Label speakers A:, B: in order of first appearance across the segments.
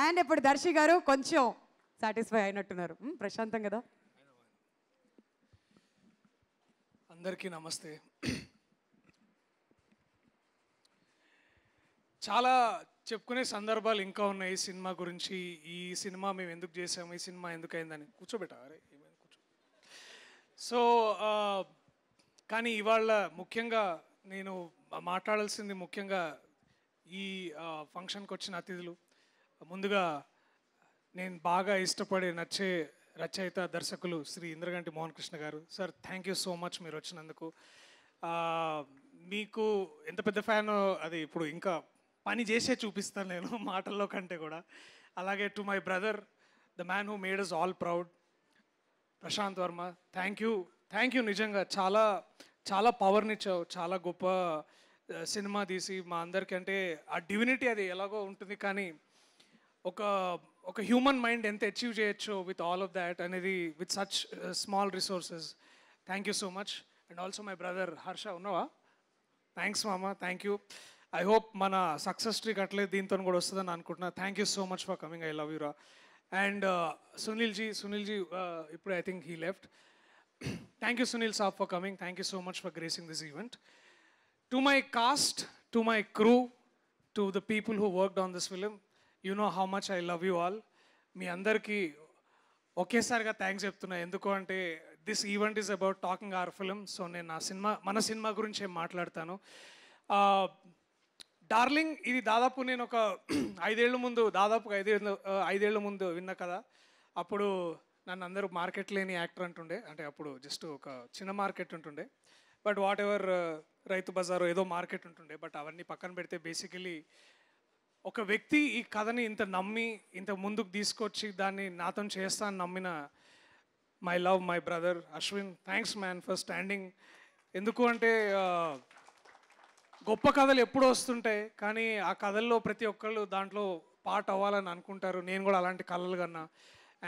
A: And ఇప్పుడు దర్శి గారు కొంచెం సాటిస్ఫై అయినట్టున్నారు. ప్రశాంతం కదా.
B: అందరికీ నమస్తే. చాలా చెప్పుకునే సందర్భాలు ఇంకా ఉన్నాయి ఈ సినిమా గురించి. ఈ సినిమా మేము ఎందుకు చేసాము, ఈ సినిమా ఎందుకు అయిందని. కూర్చోబెట్టారే కూర్చో. సో కానీ ఇవాళ ముఖ్యంగా నేను మాట్లాడాల్సింది ముఖ్యంగా ఈ ఫంక్షన్కి వచ్చిన అతిథులు. ముందుగా నేను బాగా ఇష్టపడే నచ్చే రచయిత దర్శకులు శ్రీ ఇంద్రగంటి మోహన్ కృష్ణ గారు. Sir, thank you so much మీరు వచ్చినందుకు. మీకు ఎంత పెద్ద ఫ్యాన్ అది ఇప్పుడు ఇంకా పని చేసే చూపిస్తాను నేను మాటల్లో కంటే కూడా. అలాగే to my brother, the man who made us all proud, Prasanth Varma, thank you నిజంగా. చాలా చాలా పవర్నిచ్చావు. చాలా గొప్ప సినిమా తీసి మా అందరికీ, అంటే ఆ డివినిటీ అది ఎలాగో ఉంటుంది, కానీ ఒక హ్యూమన్ మైండ్ ఎంత achieve చేయొచ్చో with all of that అనేది, with such small resources. Thank you so much. And also my brother Harsha, ఉన్నావా? థ్యాంక్స్ మామ, థ్యాంక్ యూ. ఐ హోప్ మన సక్సెస్ ట్రీక్ అట్లే దీంతో కూడా వస్తుందని అనుకుంటున్నా. Thank you so much for coming. I love you రా. అండ్ సునీల్జీ ఇప్పుడు I think he left. Thank you Sunil Saab for coming. Thank you so much for gracing this event. To my cast, to my crew, to the people who worked on this film, you know how much I love you all. మీ అందరికీ ఒకేసారిగా thanks చెప్తున్నా. ఎందుకు అంటే this event is about talking our film. So నేను మన cinema గురించి ఏం మాట్లాడతాను. డార్లింగ్, ఇది దాదాపు నేను ఒక 5 ఏళ్ళ ముందు, దాదాపుగా 5 ఏళ్ళ ముందు విన్నా కదా. అప్పుడు నన్ను అందరూ మార్కెట్ లేని యాక్టర్ అంటుండే. అంటే అప్పుడు జస్ట్ ఒక చిన్న మార్కెట్ ఉంటుండే. బట్ వాట్ ఎవర్, రైతు బజారు ఏదో మార్కెట్ ఉంటుండే. బట్ అవన్నీ పక్కన పెడితే బేసికలీ ఒక వ్యక్తి ఈ కథని ఇంత నమ్మి ఇంత ముందుకు తీసుకొచ్చి దాన్ని నాతో చేస్తా అని నమ్మిన my love, my brother Ashwin, thanks man for standing. ఎందుకు అంటే గొప్ప కథలు ఎప్పుడు వస్తుంటాయి, కానీ ఆ కథల్లో ప్రతి ఒక్కళ్ళు దాంట్లో పార్ట్ అవ్వాలని అనుకుంటారు. నేను కూడా అలాంటి కళలు కన్నా.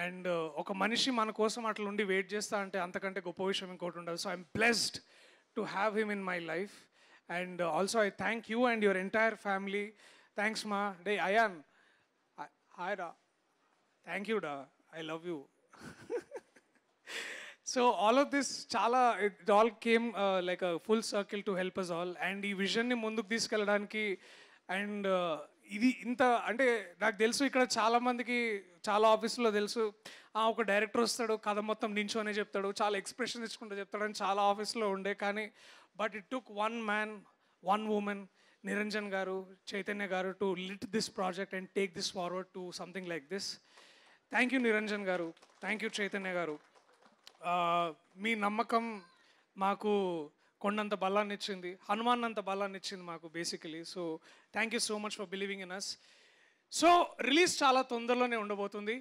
B: అండ్ ఒక మనిషి మన కోసం అట్లా ఉండి వెయిట్ చేస్తా అంటే అంతకంటే గొప్ప విషయం ఇంకోటి ఉండదు. So I'm blessed to have him in my life. And also I thank you and your entire family. Thanks మా. డే అయాన్, హాయ్ రా. థ్యాంక్ యూ డా, I love you. So all of this చాలా, it all came like a full circle to help us all. And ఈ విజన్ని ముందుకు తీసుకెళ్ళడానికి, and ఇది ఇంత అంటే నాకు తెలుసు ఇక్కడ చాలామందికి చాలా ఆఫీసులో తెలుసు, ఒక డైరెక్టర్ వస్తాడు కథ మొత్తం నించోనే చెప్తాడు, చాలా ఎక్స్ప్రెషన్ ఇచ్చుకుంటూ చెప్తాడని చాలా ఆఫీస్లో ఉండే. కానీ but it took one man, one woman, Niranjan garu, Chaitanya garu, to lit this project and take this forward to something like this. Thank you Niranjan garu, thank you Chaitanya గారు. మీ నమ్మకం మాకు కొండంత బలాన్ని ఇచ్చింది, హనుమాన్ అంత బలాన్ని ఇచ్చింది మాకు basically. So thank you so much for believing in us. So release చాలా తొందరలోనే ఉండబోతుంది.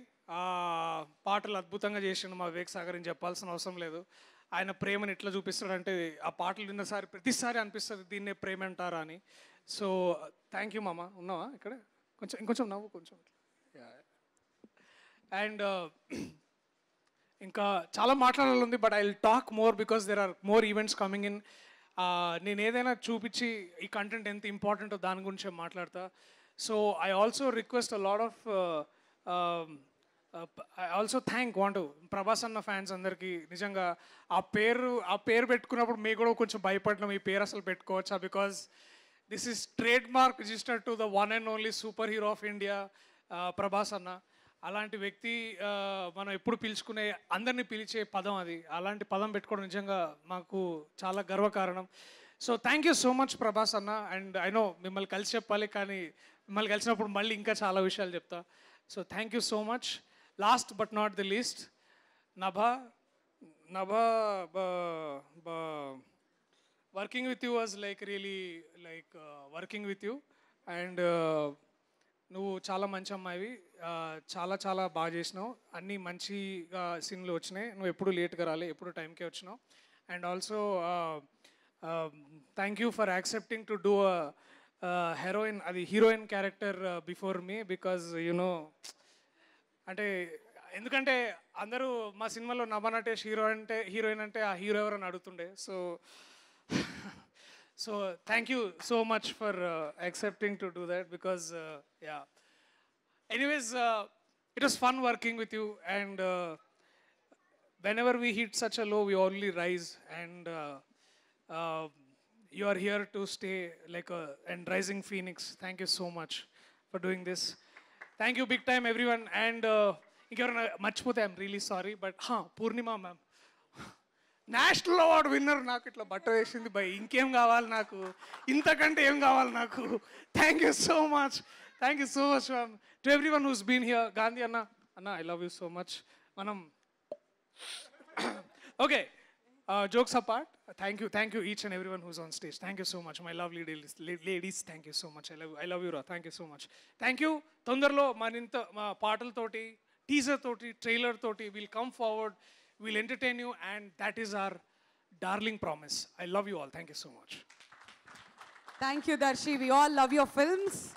B: పాటలు అద్భుతంగా చేసిండు మా వివేక్ సాగర్, అని చెప్పాల్సిన అవసరం లేదు. ఆయన ప్రేమను ఎట్లా చూపిస్తాడంటే ఆ పాటలు విన్నసారి ప్రతిసారి అనిపిస్తుంది దీన్నే ప్రేమ అంటారా అని. సో థ్యాంక్ యూ మామ. ఉన్నావా ఇక్కడ? ఇంకొంచెం నవ్వు కొంచెం. అండ్ ఇంకా చాలా మాట్లాడాలి ఉంది, but I will talk more because there are more events coming in. నేను ఏదైనా చూపించి ఈ కంటెంట్ ఎంత ఇంపార్టెంటో దాని గురించి మాట్లాడతా. So I also request a lot of, I also want Prabhas అన్న ఫ్యాన్స్ అందరికీ నిజంగా ఆ పేరు పెట్టుకున్నప్పుడు మీకు కూడా కొంచెం భయపడడం, ఈ పేరు అసలు పెట్టుకోవచ్చా, because this is trade mark registered to the one and only super hero of India Prabhas అన్న. అలాంటి వ్యక్తి మనం ఎప్పుడు పిలుచుకునే, అందరినీ పిలిచే పదం అది. అలాంటి పదం పెట్టుకోవడం నిజంగా మాకు చాలా గర్వకారణం. So thank you so much Prabhas అన్న. అండ్ ఐ నో మిమ్మల్ని కలిసి చెప్పాలి, కానీ మిమ్మల్ని కలిసినప్పుడు మళ్ళీ ఇంకా చాలా విషయాలు చెప్తా. So thank you so much. Last but not the least, Nabha working with you was like really like working with you. And నువ్వు చాలా మంచి అమ్మాయివి, చాలా చాలా బాగా చేసినావు, అన్నీ మంచిగా సీన్లు వచ్చినాయి, నువ్వు ఎప్పుడు లేట్గా రాలే, ఎప్పుడు టైంకే వచ్చినావు. And also thank you for accepting to do heroine, అది heroine character before me, because you know అంటే ఎందుకంటే అందరూ మా సినిమాలో నభా నటేష్ హీరోయిన్ అంటే ఆ హీరో ఎవరని అడుగుతుండే. So thank you so much for accepting to do that, because yeah, Anyways, it was fun working with you, and whenever we hit such a low, we only rise, and uh, you are here to stay like a and rising phoenix. Thank you so much for doing this. Thank you big time, everyone. And ఇంకెవరైనా మర్చిపోతే I'm really sorry, but Purnima ma'am national award winner, నాకు ఇట్లా బట్ట వేసింది by. ఇంకేం కావాలి నాకు, ఇంతకంటే ఏం కావాలి నాకు. Thank you so much ma'am. To every one who's been here. Gandhi అన్న I love you so much. మనం okay, jokes apart, thank you each and every one who's on stage. Thank you so much my lovely ladies. Thank you so much. I love you రా. Thank you so much. Thank you. తొందరలో మా పాటలతోటి, teaser తోటి, trailer తోటి will come forward, will entertain you, and that is our darling promise. I love you all. Thank you so much.
A: Thank you, Darshi. We all love your films.